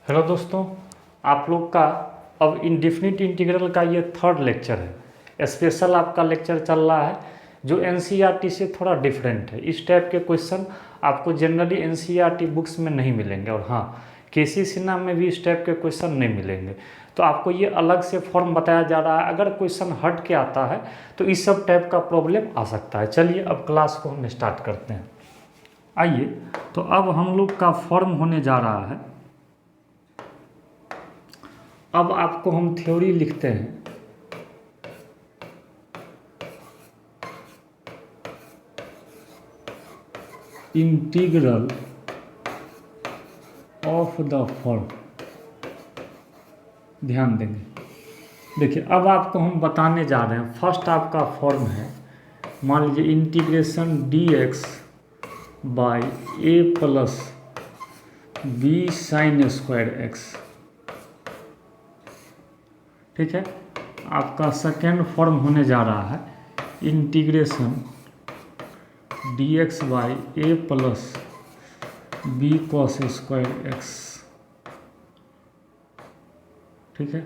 Hello दोस्तों, आप लोग का अब इंडेफिनिट इंटीग्रल का ये थर्ड लेक्चर है। स्पेशल आपका लेक्चर चल रहा है जो एनसीईआरटी से थोड़ा डिफरेंट है। इस टाइप के क्वेश्चन आपको जनरली एनसीईआरटी बुक्स में नहीं मिलेंगे, और हाँ, केसी सिन्हा में भी इस टाइप के क्वेश्चन नहीं मिलेंगे। तो आपको ये अलग से फॉर्म बताया जा रहा है। अगर क्वेश्चन हट के आता है तो इस सब टाइप का प्रॉब्लम आ सकता है। चलिए अब क्लास को हम स्टार्ट करते हैं। आइए, तो अब हम लोग का फॉर्म होने जा रहा है। अब आपको हम थ्योरी लिखते हैं। इंटीग्रल ऑफ द फॉर्म, ध्यान देंगे। देखिए, अब आपको हम बताने जा रहे हैं। फर्स्ट आपका फॉर्म है, मान लीजिए integration dx by a plus B sine square x. ठीक है। आपका सेकेंड फॉर्म होने जा रहा है integration dx by a plus B cos square x. ठीक है।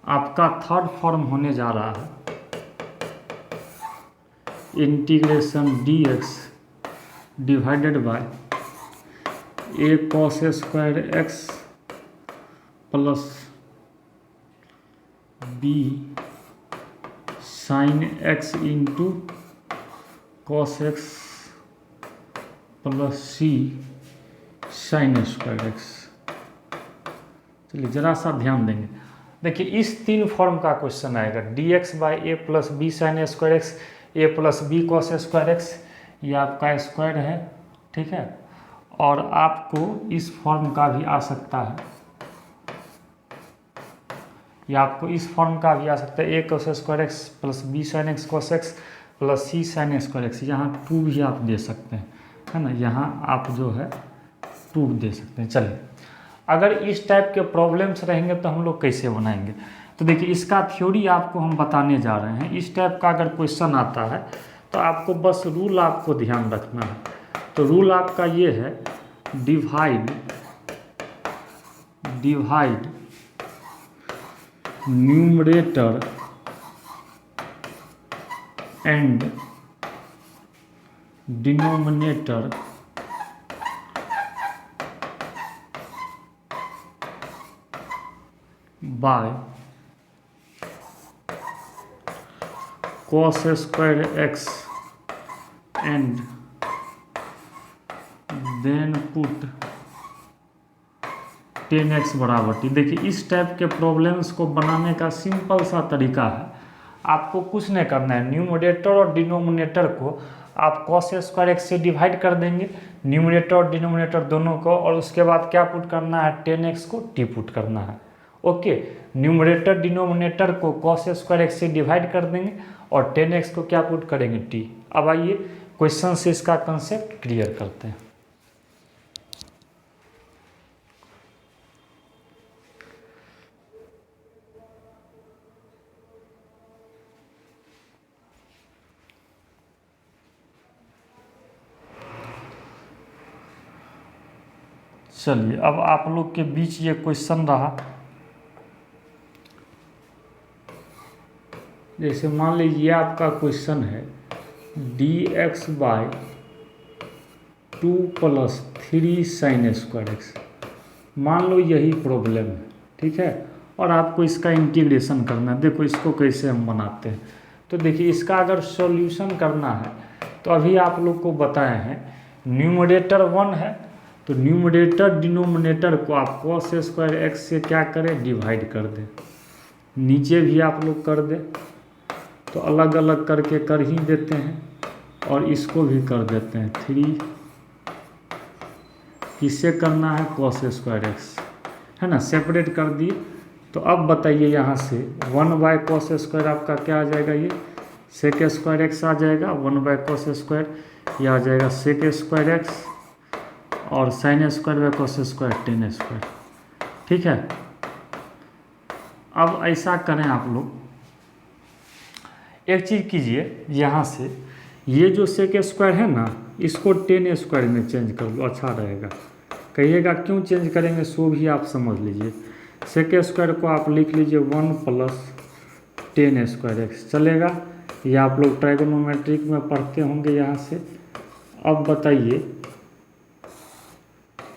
आपका थर्ड फॉर्म होने जा रहा है integration dx divided by a cos square x plus B sine x into cos x plus C sine square x. चलिए ज़रा सा ध्यान देंगे। देखिए, इस तीन फॉर्म का क्वेश्चन आएगा। dx by A plus B sine square x, A plus B cos square x, ये आपका स्क्वायर है। ठीक है। और आपको इस फॉर्म का भी आ सकता है, या आपको इस फॉर्म का भी आ सकता है, A cos square x plus B sine x cos x plus C sine square x. यहाँ 2 भी आप दे सकते हैं, है ना। यहाँ आप जो है 2 दे सकते हैं। चलिए, अगर इस टाइप के प्रॉब्लम्स रहेंगे तो हम लोग कैसे बनाएंगे। तो देखिए, इसका थ्योरी आपको हम बताने जा रहे हैं। इस टाइप का अगर क्वेश्चन आता है तो आपको बस रूल आपको ध्यान रखना है। तो रूल आपका ये है, divide numerator and denominator by cos square x and then put 10x बराबर t। देखिए, इस टाइप के प्रॉब्लम्स को बनाने का सिंपल सा तरीका है। आपको कुछ नहीं करना है। न्यूमरेटर और डिनोमिनेटर को आप कॉस स्क्वायर एक्स से डिवाइड कर देंगे, न्यूमरेटर और डिनोमिनेटर दोनों को, और उसके बाद क्या पुट करना है, 10x को t पुट करना है। ओके। न्यूमरेटर डिनोमिनेटर को कॉस स्क्वायर एक्स से डिवाइड कर देंगे और 10x को क्या पुट करेंगे, t। अब आइए क्वेश्चन से इसका कंसेप्ट क्लियर करते हैं। चलिए, अब आप लोग के बीच ये क्वेश्चन रहा, जैसे मान लीजिए आपका क्वेश्चन है dx by 2 plus 3 sign square x. मान लो यही प्रॉब्लम है। ठीक है। और आपको इसका इंटीग्रेशन करना है। देखो इसको कैसे हम बनाते हैं। तो देखिए, इसका अगर सॉल्यूशन करना है तो अभी आप लोग को बताए हैं, न्यूमरेटर 1 है तो न्यूमरेटर डिनोमिनेटर को आप कॉस स्क्वायर एक्स से क्या करें, डिवाइड कर दें। नीचे भी आप लोग कर दें, तो अलग अलग करके कर ही देते हैं, और इसको भी कर देते हैं 3। किससे करना है, कॉस स्क्वायर एक्स, है ना, सेपरेट कर दिए। तो अब बताइए, यहाँ से 1 बाय कॉस स्क्वायर आपका क्या आ जाएगा, ये सेक स्क्वायर एक्स आ जाएगा। 1 बाय कॉस स्क्वायर ये आ जाएगा सेक स्क्वायर एक्स, और sine square by cos square 10 square. ठीक है। अब ऐसा करें आप लोग, एक चीज़ कीजिए, यहाँ से ये जो सेक स्क्वायर है ना, इसको 10 स्क्वायर में चेंज कर लो, अच्छा रहेगा। कहिएगा क्यों चेंज करेंगे सो भी आप समझ लीजिए। सेक स्क्वायर को आप लिख लीजिए 1 + 10 स्क्वायर एक्स, चलेगा। ये आप लोग ट्राइगोनोमेट्रिक में पढ़ते होंगे यहाँ से। अब बताइए,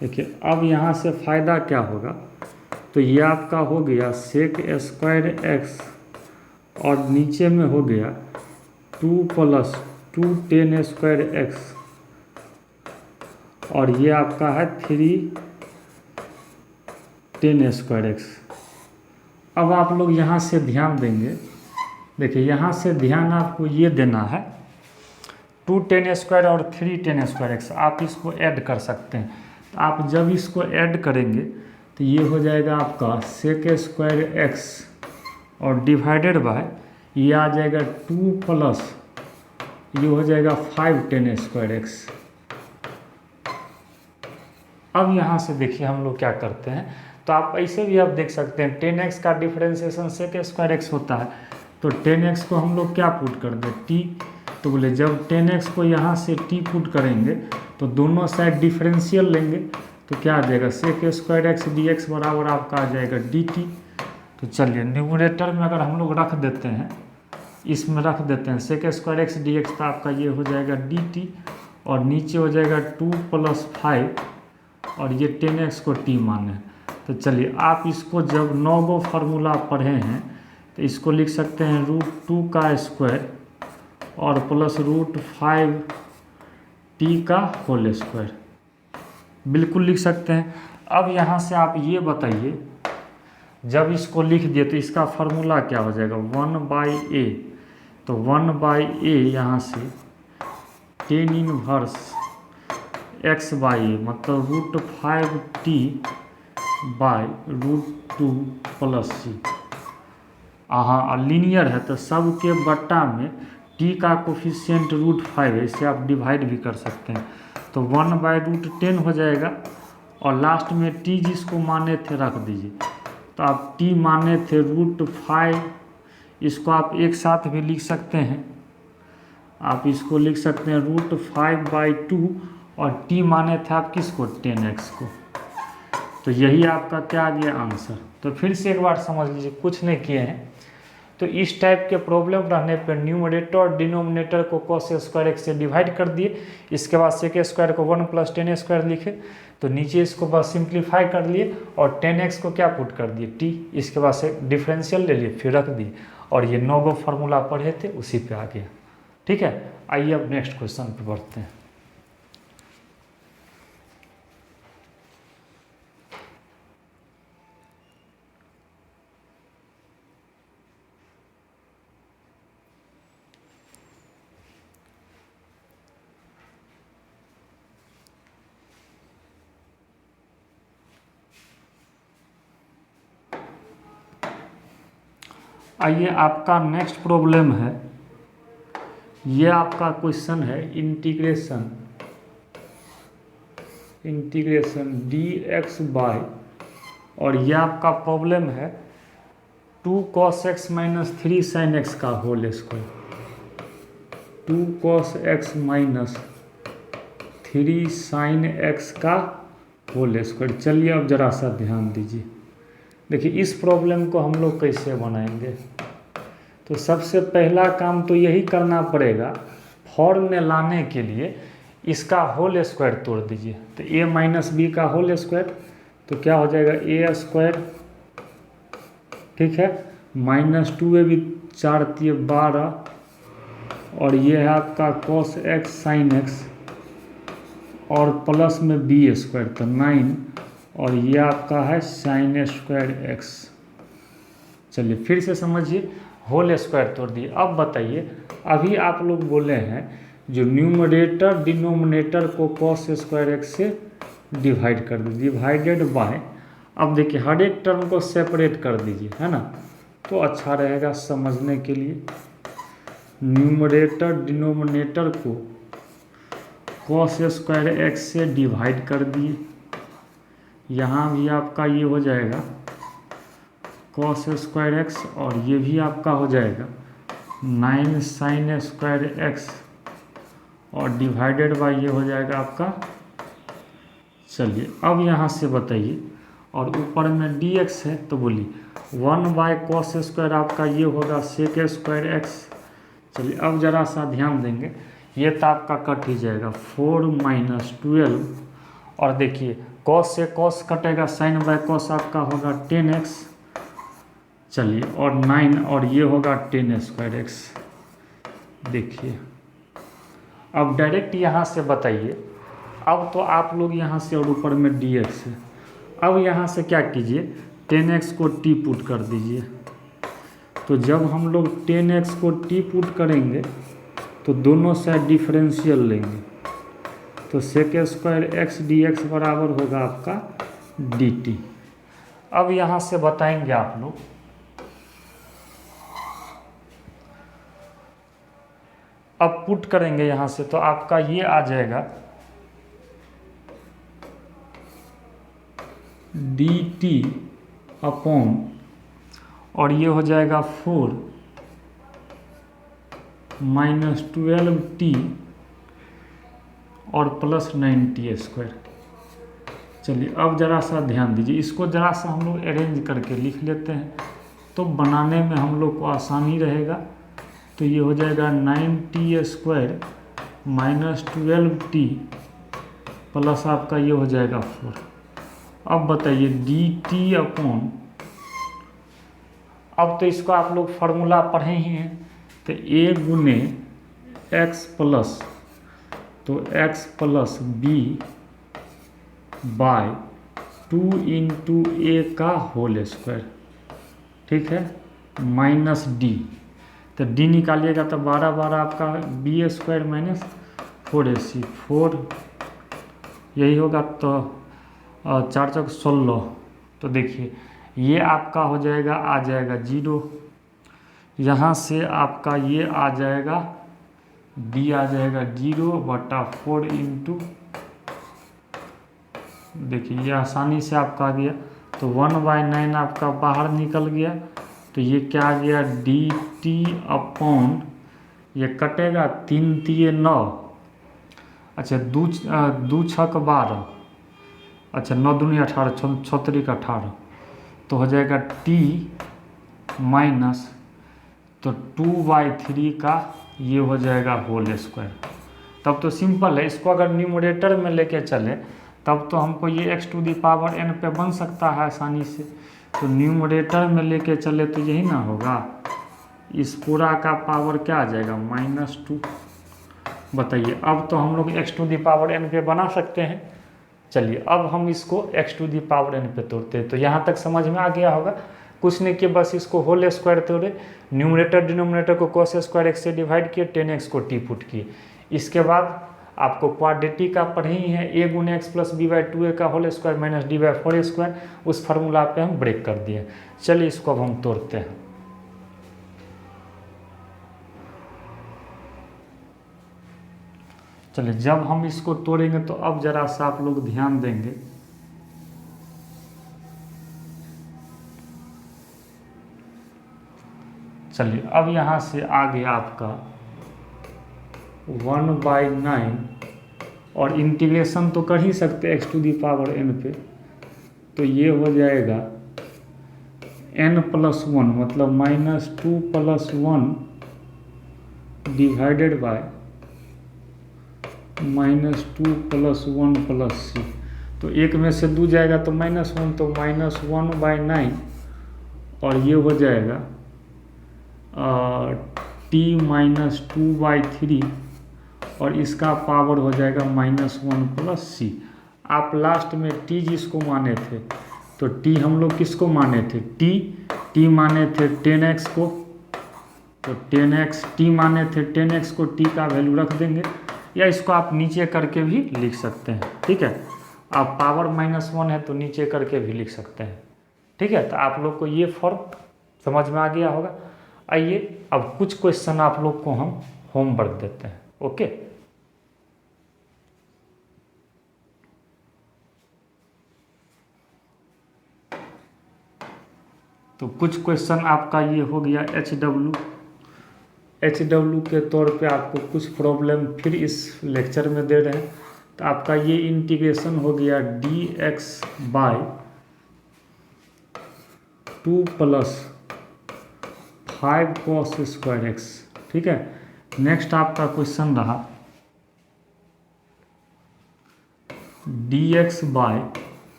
देखिए अब यहाँ से फ़ायदा क्या होगा, तो ये आपका हो गया सेक स्क्वायर एक्स और नीचे में हो गया 2 + 2 10 स्क्वायर एक्स और ये आपका है 3 10 स्क्वायर एक्स। अब आप लोग यहाँ से ध्यान देंगे, देखिए यहाँ से ध्यान आपको ये देना है 2 10 स्क्वायर और 3 10 स्क्वायर एक्स, आप इसको ऐड कर सकते हैं। तो आप जब इसको ऐड करेंगे तो ये हो जाएगा आपका सेक स्क्वायर एक्स और डिवाइडेड बाय ये आ जाएगा 2 + ये हो जाएगा 5 10 स्क्वायर एक्स। अब यहाँ से देखिए हम लोग क्या करते हैं, तो आप ऐसे भी आप देख सकते हैं 10x का डिफरेंशिएशन सेक स्क्वायर एक्स होता है, तो 10x को हम लोग क्या पुट कर दें t, तो बोले जब 10x को यहाँ से t पुट करेंगे तो दोनों साइड डिफरेंशियल लेंगे तो क्या आ जाएगा सेक स्क्वायर एक्स dx बराबर आपका आ जाएगा dt। तो चलिए न्यूमरेटर में अगर हम लोग रख देते हैं, इसमें रख देते हैं सेक स्क्वायर एक्स dx, तो आपका ये हो जाएगा dt और नीचे हो जाएगा 2 + 5 और ये 10x को t माने। तो चलिए आप इसको जब 9 गो फार्मूला पढ़े हैं तो इसको लिख सकते हैं √2 का स्क्वायर और प्लस √5 t का होल स्क्वायर, बिल्कुल लिख सकते हैं। अब यहाँ से आप ये बताइए, जब इसको लिख दिए तो इसका फार्मूला क्या हो जाएगा 1/a, तो 1/a यहाँ से tan इनवर्स x/a मतलब √5t बाय √2 + c। हाँ लीनियर है तो सब के बट्टा में t का कोफिशिएंट √5 है, इसे आप डिवाइड भी कर सकते हैं, तो 1/√10 हो जाएगा और लास्ट में t जिसको माने थे रख दीजिए। तो आप t माने थे √5, इसको आप एक साथ भी लिख सकते हैं, आप इसको लिख सकते हैं √5/2 और t माने थे आप किसको 10x को। तो यही आपका क्या आ गया आंसर। तो फिर से एक बार समझ लीजिए, कुछ नहीं किए हैं। तो इस टाइप के प्रॉब्लम रहने पर न्यूमरेटर और डिनोमिनेटर को कॉस स्क्वायर एक्स से डिवाइड कर दिए, इसके बाद सेक स्क्वायर को 1 + 10 स्क्वायर लिखे, तो नीचे इसको बस सिंप्लीफाई कर लिए और 10x को क्या पुट कर दिए t, इसके बाद से डिफरेंशियल ले लिए फिर रख दिए और ये 9 गो फार्मूला पढ़े थे उसी पे आ गया। ठीक है, आइए अब नेक्स्ट क्वेश्चन पे बढ़ते हैं। आइए आपका नेक्स्ट प्रॉब्लम है, ये आपका क्वेश्चन है इंटीग्रेशन dx बाय, और ये आपका प्रॉब्लम है 2 cos x - 3 sin x का whole square, 2 cos x - 3 sin x का होल स्क्वायर। चलिए अब ज़रा सा ध्यान दीजिए, देखिए इस प्रॉब्लम को हम लोग कैसे बनाएंगे। तो सबसे पहला काम तो यही करना पड़ेगा, फॉर्म में लाने के लिए इसका होल स्क्वायर तोड़ दीजिए। तो a - b का होल स्क्वायर, तो क्या हो जाएगा a², ठीक है, -2a भी 4 × 12 और ये है आपका cos x sin x और प्लस में b² तो 9 और ये आपका है sin² x। चलिए फिर से समझिए, होल स्क्वायर तोड़ दिए। अब बताइए, अभी आप लोग बोले हैं जो न्यूमरेटर डिनोमिनेटर को cos² x से डिवाइड कर दीजिए, डिवाइडेड बाय। अब देखिए हर एक टर्म को सेपरेट कर दीजिए, है ना, तो अच्छा रहेगा समझने के लिए। न्यूमरेटर डिनोमिनेटर को cos² x से डिवाइड कर दिए, यहाँ भी आपका ये हो जाएगा cos² x और ये भी आपका हो जाएगा 9 sin² x और डिवाइडेड बाय ये हो जाएगा आपका चलिए अब यहाँ से बताइए, और ऊपर में dx है तो बोलिए 1/cos² आपका ये होगा sec² x। चलिए अब ज़रा सा ध्यान देंगे, ये तो आपका कट ही जाएगा 4 - 12, और देखिए cos से cos कटेगा, sin/cos आपका होगा 10x। चलिए और 9 और ये होगा 10² x। देखिए अब डायरेक्ट यहाँ से बताइए, अब तो आप लोग यहाँ से और ऊपर में dx है, अब यहाँ से क्या कीजिए 10x को t पुट कर दीजिए। तो जब हम लोग 10x को t पुट करेंगे तो दोनों साइड डिफरेंशियल लेंगे, तो sec² x dx बराबर होगा आपका dt। अब यहाँ से बताएंगे आप लोग, अब पुट करेंगे यहाँ से तो आपका ये आ जाएगा dt अपॉन, और ये हो जाएगा 4 - 12t और प्लस 9t²। चलिए अब ज़रा सा ध्यान दीजिए, इसको ज़रा सा हम लोग अरेंज करके लिख लेते हैं तो बनाने में हम लोग को आसानी रहेगा। तो ये हो जाएगा 9t² - 12t प्लस आपका ये हो जाएगा 4। अब बताइए dt अपॉन, अब तो इसको आप लोग फार्मूला पढ़े ही हैं, तो a गुने x प्लस, तो x plus b by 2 × a का होल स्क्वायर, ठीक है, माइनस d, तो d निकालिएगा तो 12 12 आपका b² - 4ac, 4 यही होगा, तो 4 × 16। तो देखिए ये आपका हो जाएगा, आ जाएगा 0, यहाँ से आपका ये आ जाएगा d आ जाएगा 0/4 × देखिए ये आसानी से आपका आ गया, तो 1/9 आपका बाहर निकल गया, तो ये क्या आ गया dt अपॉन, ये कटेगा 3 × 3 = 9, अच्छा 2 × 6 = 12, अच्छा 9 दूनी 18, 6 × 3 = 18, तो हो जाएगा t माइनस, तो 2/3 का ये हो जाएगा होल स्क्वायर। तब तो सिंपल है, इसको अगर न्यूमरेटर में लेके चले तब तो हमको ये x⁴n पे बन सकता है आसानी से, तो न्यूमरेटर में लेके चले तो यही ना होगा, इस पूरा का पावर क्या आ जाएगा -2। बताइए अब तो हम लोग x⁴n पे बना सकते हैं। चलिए अब हम इसको x⁴n पे तोड़ते हैं, तो यहाँ तक समझ में आ गया होगा। कुछ नहीं किया, बस इसको होल स्क्वायर तोड़े, न्यूमरेटर डिनोमिनेटर को cos² x से डिवाइड किए, 10x को t पुट किए। इसके बाद आपको क्वाड्रेटिक का पढ़े ही है, a गुने x प्लस b/2a का होल स्क्वायर माइनस d/4², उस फार्मूला पे हम ब्रेक कर दिए। चलिए इसको अब हम तोड़ते हैं। चलिए जब हम इसको तोड़ेंगे तो अब जरा सा आप लोग ध्यान देंगे, चलिए अब यहाँ से आ गया आपका 1/9, और इंटीग्रेशन तो कर ही सकते x⁴n पे, तो ये हो जाएगा n+1 मतलब -2 + 1 डिवाइडेड बाय -2 + 1 + c, तो एक में से 2 जाएगा तो -1, तो -1/9, और ये हो जाएगा t - 2/3, और इसका पावर हो जाएगा -1 + c। आप लास्ट में t जिसको माने थे, तो t हम लोग किसको माने थे, t माने थे 10x को, तो 10x t माने थे 10x को, t का वैल्यू रख देंगे, या इसको आप नीचे करके भी लिख सकते हैं, ठीक है। आप पावर -1 है तो नीचे करके भी लिख सकते हैं, ठीक है। तो आप लोग को ये फर्क समझ में आ गया होगा। आइए अब कुछ क्वेश्चन आप लोग को हम होमवर्क देते हैं, ओके। तो कुछ क्वेश्चन आपका ये हो गया एच डब्ल्यू के तौर पे आपको कुछ प्रॉब्लम फिर इस लेक्चर में दे रहे हैं, तो आपका ये इंटीग्रेशन हो गया dx/2 + 5 cos²x। ठीक है, नेक्स्ट आपका क्वेश्चन रहा dx/1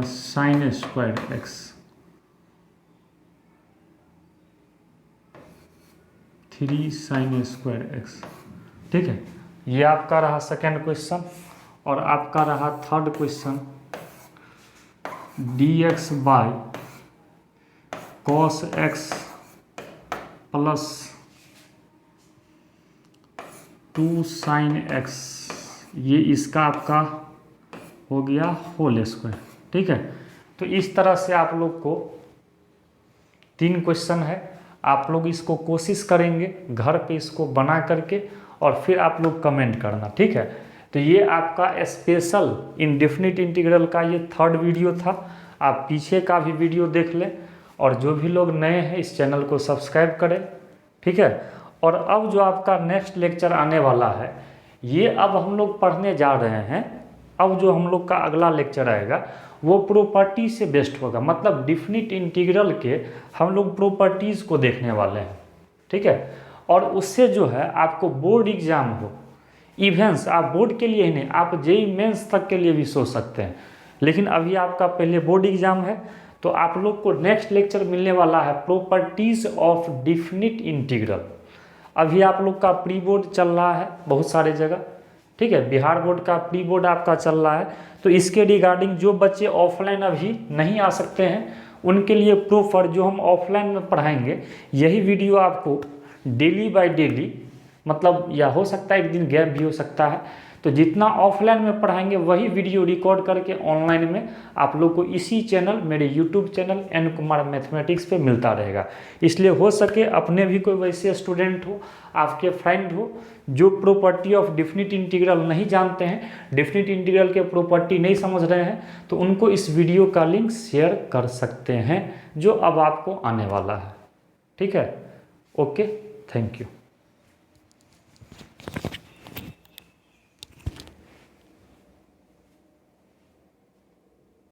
- sin²x। 3 sin²x। ठीक है, ये आपका रहा सेकेंड क्वेश्चन। और आपका रहा थर्ड क्वेश्चन dx/cos² + 2 sin²x। ये इसका आपका हो गया होल स्क्वायर। ठीक है, तो इस तरह से आप लोग को 3 क्वेश्चन है, आप लोग इसको कोशिश करेंगे घर पे इसको बना करके और फिर आप लोग कमेंट करना। ठीक है, तो ये आपका स्पेशल इंडेफिनिट इंटीग्रल का ये थर्ड वीडियो था। आप पीछे का भी वीडियो देख लें और जो भी लोग नए हैं इस चैनल को सब्सक्राइब करें। ठीक है, और अब जो आपका नेक्स्ट लेक्चर आने वाला है ये अब हम लोग पढ़ने जा रहे हैं। अब जो हम लोग का अगला लेक्चर आएगा वो प्रॉपर्टी से बेस्ड होगा, मतलब डिफिनिट इंटीग्रल के हम लोग प्रॉपर्टीज़ को देखने वाले हैं। ठीक है, और उससे जो है आपको बोर्ड एग्जाम हो, इवेंट्स, आप बोर्ड के लिए ही नहीं, आप जेईई मेंस तक के लिए भी सोच सकते हैं। लेकिन अभी आपका पहले बोर्ड एग्जाम है, तो आप लोग को नेक्स्ट लेक्चर मिलने वाला है प्रॉपर्टीज़ ऑफ डिफिनिट इंटीग्रल। अभी आप लोग का प्री बोर्ड चल रहा है बहुत सारे जगह। ठीक है, बिहार बोर्ड का प्री बोर्ड आपका चल रहा है, तो इसके रिगार्डिंग जो बच्चे ऑफलाइन अभी नहीं आ सकते हैं उनके लिए प्रॉपर जो हम ऑफलाइन में पढ़ाएंगे यही वीडियो आपको डेली बाय डेली, मतलब या हो सकता है एक दिन गैप भी हो सकता है, तो जितना ऑफलाइन में पढ़ाएंगे वही वीडियो रिकॉर्ड करके ऑनलाइन में आप लोग को इसी चैनल, मेरे YouTube channel N Kumar mathematics पे मिलता रहेगा। इसलिए हो सके अपने भी कोई वैसे स्टूडेंट हो, आपके फ्रेंड हो जो प्रॉपर्टी ऑफ डिफिनिट इंटीग्रल नहीं जानते हैं, डिफिनिट इंटीग्रल के प्रॉपर्टी नहीं समझ रहे हैं, तो उनको इस वीडियो का लिंक शेयर कर सकते हैं जो अब आपको आने वाला है। ठीक है, ओके, थैंक यू।